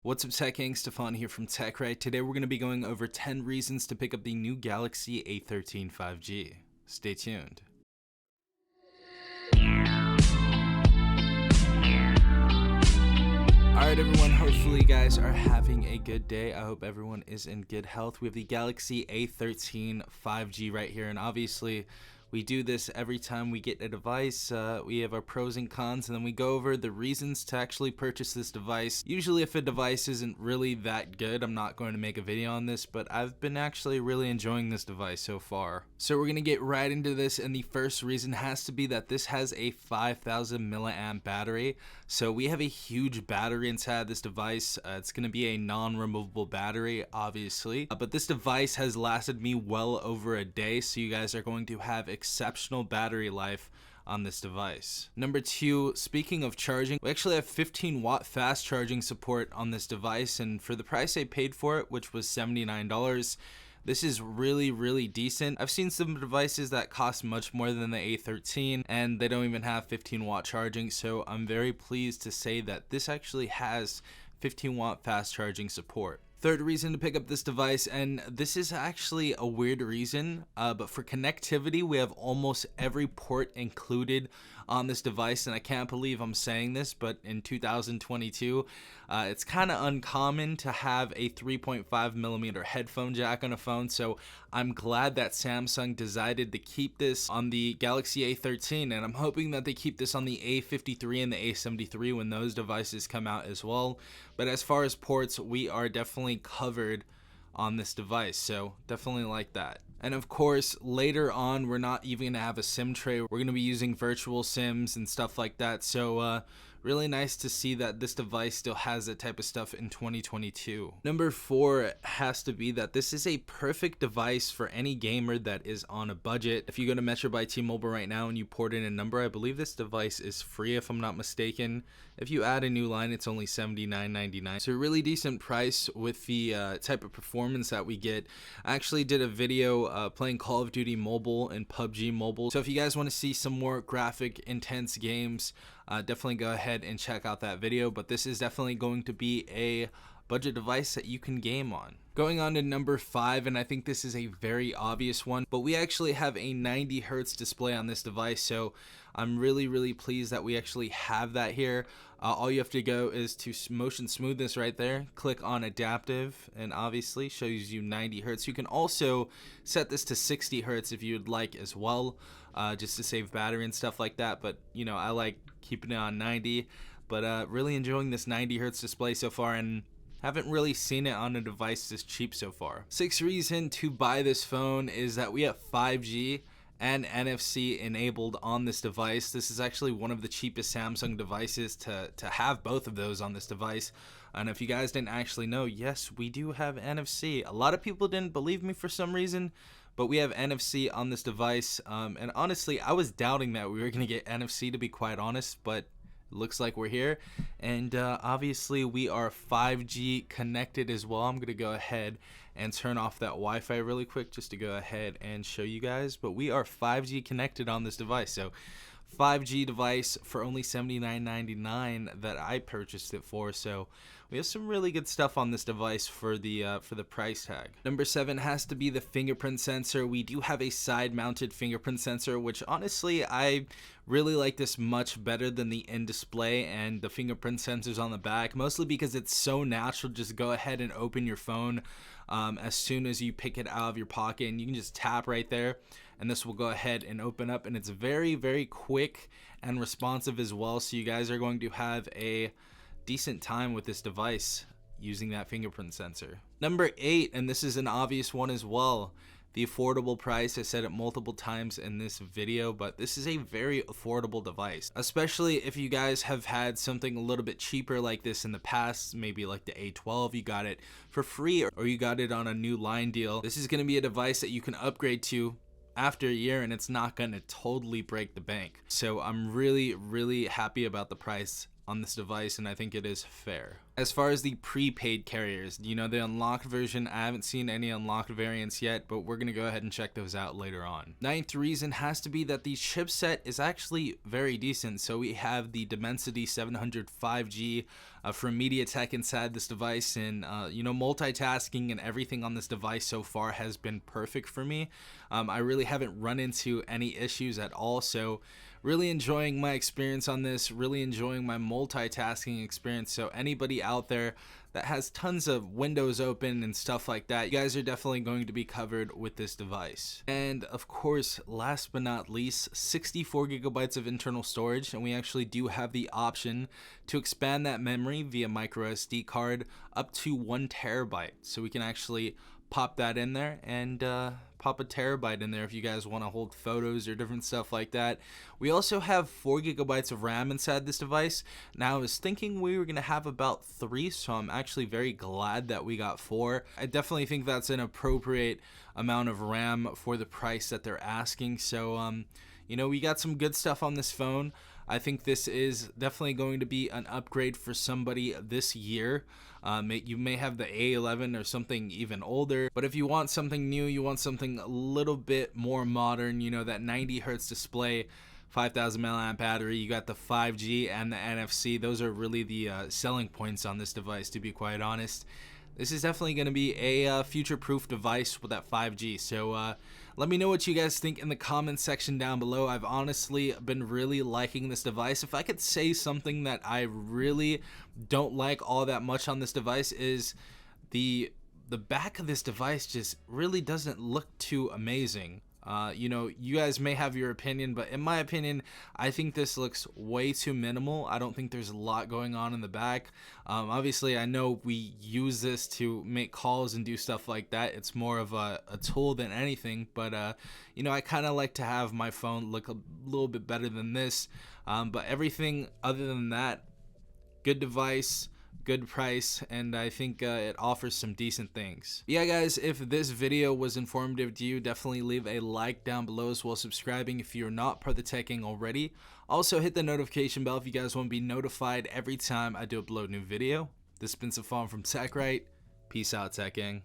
What's up, Tech Gang? Stefan here from TechRight. Today we're going to be going over 10 reasons to pick up the new Galaxy A13 5G. Stay tuned. Alright everyone, hopefully you guys are having a good day. I hope everyone is in good health. We have the Galaxy A13 5G right here, and obviously we do this every time we get a device. We have our pros and cons, and then we go over the reasons to actually purchase this device. Usually if a device isn't really that good, I'm not going to make a video on this, but I've been actually really enjoying this device so far. So we're going to get right into this, and the first reason has to be that this has a 5,000 milliamp battery. So we have a huge battery inside this device. It's going to be a non-removable battery, obviously, but this device has lasted me well over a day, so you guys are going to have exceptional battery life on this device. Number two, speaking of charging, we actually have 15-watt fast charging support on this device, and for the price I paid for it, which was $79, this is really decent. I've seen some devices that cost much more than the A13 and they don't even have 15-watt charging, so I'm very pleased to say that this actually has 15-watt fast charging support. Third reason to pick up this device, and this is actually a weird reason, but for connectivity, we have almost every port included on this device, and I can't believe I'm saying this, but in 2022, it's kind of uncommon to have a 3.5 millimeter headphone jack on a phone, so I'm glad that Samsung decided to keep this on the Galaxy A13, and I'm hoping that they keep this on the A53 and the A73 when those devices come out as well. But as far as ports, we are definitely covered on this device, so definitely like that. And of course, later on, we're not even gonna have a SIM tray. We're gonna be using virtual SIMs and stuff like that, so really nice to see that this device still has that type of stuff in 2022. Number four has to be that this is a perfect device for any gamer that is on a budget. If you go to Metro by T-Mobile right now and you port in a number, I believe this device is free if I'm not mistaken. If you add a new line, it's only $79.99. So a really decent price with the type of performance that we get. I actually did a video playing Call of Duty Mobile and PUBG Mobile. So if you guys want to see some more graphic intense games, definitely go ahead and check out that video. But this is definitely going to be a budget device that you can game on. Going on to number five, and I think this is a very obvious one, but we actually have a 90 Hertz display on this device, so I'm really pleased that we actually have that here. All you have to go is to motion smoothness right there, click on adaptive, and obviously shows you 90 Hertz. You can also set this to 60 Hertz if you'd like as well, just to save battery and stuff like that, but you know, I like keeping it on 90, but really enjoying this 90 Hertz display so far, and haven't really seen it on a device this cheap so far. Sixth reason to buy this phone is that we have 5G and NFC enabled on this device. This is actually one of the cheapest Samsung devices to have both of those on this device. And if you guys didn't actually know, yes, we do have NFC. A lot of people didn't believe me for some reason, but we have NFC on this device. And honestly, I was doubting that we were going to get NFC, to be quite honest, but looks like we're here. And obviously we are 5G connected as well. I'm gonna go ahead and turn off that Wi-Fi really quick just to go ahead and show you guys, but we are 5G connected on this device. So 5G device for only $79.99 that I purchased it for, so we have some really good stuff on this device for the price tag. Number seven has to be the fingerprint sensor. We do have a side-mounted fingerprint sensor, which honestly I really like this much better than the in-display and the fingerprint sensors on the back, mostly because it's so natural. Just go ahead and open your phone as soon as you pick it out of your pocket, and you can just tap right there and this will go ahead and open up, and it's very quick and responsive as well, so you guys are going to have a decent time with this device using that fingerprint sensor. Number eight, and this is an obvious one as well, the affordable price. I said it multiple times in this video, but this is a very affordable device, especially if you guys have had something a little bit cheaper like this in the past, maybe like the A12, you got it for free or you got it on a new line deal. This is going to be a device that you can upgrade to after a year, and it's not going to totally break the bank. So I'm really happy about the price on this device, and I think it is fair. As far as the prepaid carriers, the unlocked version, I haven't seen any unlocked variants yet, but we're gonna go ahead and check those out later on. Ninth reason has to be that the chipset is actually very decent. So we have the Dimensity 700 5G from MediaTek inside this device, and multitasking and everything on this device so far has been perfect for me. I really haven't run into any issues at all, so really enjoying my experience on this, really enjoying my multitasking experience. So anybody out there that has tons of windows open and stuff like that, you guys are definitely going to be covered with this device. And of course, last but not least, 64 gigabytes of internal storage, and we actually do have the option to expand that memory via micro SD card up to 1 terabyte. So we can actually pop that in there and pop a terabyte in there if you guys want to hold photos or different stuff like that. We also have 4 gigabytes of RAM inside this device. Now, I was thinking we were going to have about 3, so I'm actually very glad that we got 4. I definitely think that's an appropriate amount of RAM for the price that they're asking. So we got some good stuff on this phone. I think this is definitely going to be an upgrade for somebody this year. You may have the A11 or something even older, but if you want something new, you want something a little bit more modern, that 90 Hertz display, 5,000 milliamp battery, you got the 5G and the NFC. Those are really the selling points on this device, to be quite honest. This is definitely going to be a future-proof device with that 5G. So let me know what you guys think in the comments section down below. I've honestly been really liking this device. If I could say something that I really don't like all that much on this device is the back of this device just really doesn't look too amazing. You guys may have your opinion, but in my opinion, I think this looks way too minimal. I don't think there's a lot going on in the back. Obviously, I know we use this to make calls and do stuff like that. It's more of a tool than anything, but I kind of like to have my phone look a little bit better than this. But everything other than that, good device, good price, and I think it offers some decent things. Yeah guys, if this video was informative to you, definitely leave a like down below, as well as subscribing if you're not part of the Tech Gang already. Also hit the notification bell if you guys want to be notified every time I do upload a new video. This has been Safon from TechRight. Peace out, Tech Gang.